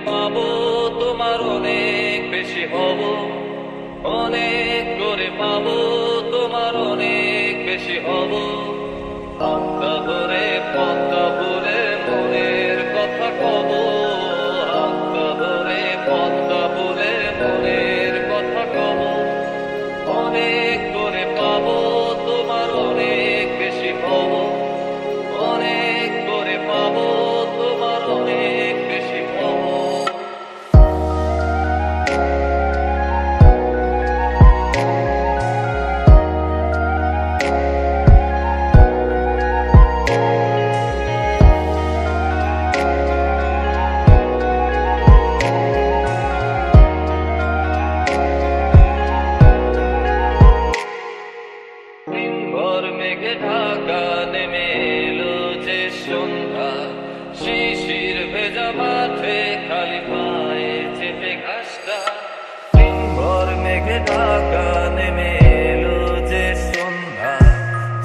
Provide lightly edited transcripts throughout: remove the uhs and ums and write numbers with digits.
পাবো তোমার অনেক বেশি হব, অনেক করে পাবো তোমার অনেক বেশি হব। হাতটা ধরে পথটা ভুলে মনের কথা কব, হাতটা ধরে পথটা ভুলে মনের কথা কব। অনেক করে পাবো তোমার অনেক বেশি হব, অনেক করে পাবো তোমার অনেক বেশি হব। দিনভর মেঘে ঢাকা নেমে এলো যে সন্ধ্যা, শিশির ভেজা মাঠে খালি পায়ে চেপে ঘাসটা। দিনভর মেঘে ঢাকা নেমে এলো যে সন্ধ্যা,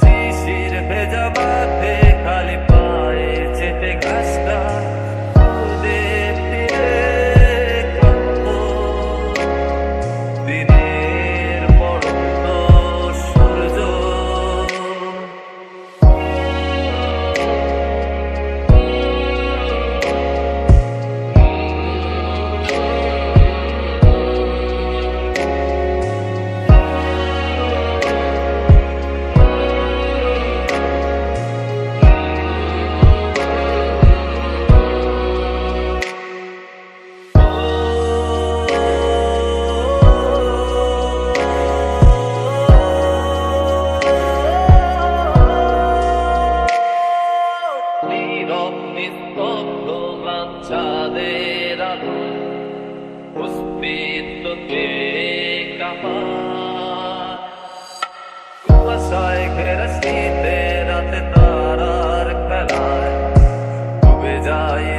শিশির ভেজা মাঠে খালি পায়ে চেপে ঘাসটা। রোদের তীরে ক্লান্ত দিনের পড়ন্ত সূর্য, নীরব নিস্তব্ধ চাঁদের আলো অস্তিত্বকে কাঁপায়। কুয়াশায় ঘেরা শীতে রাতে তারার খেলায় ডুবে যায়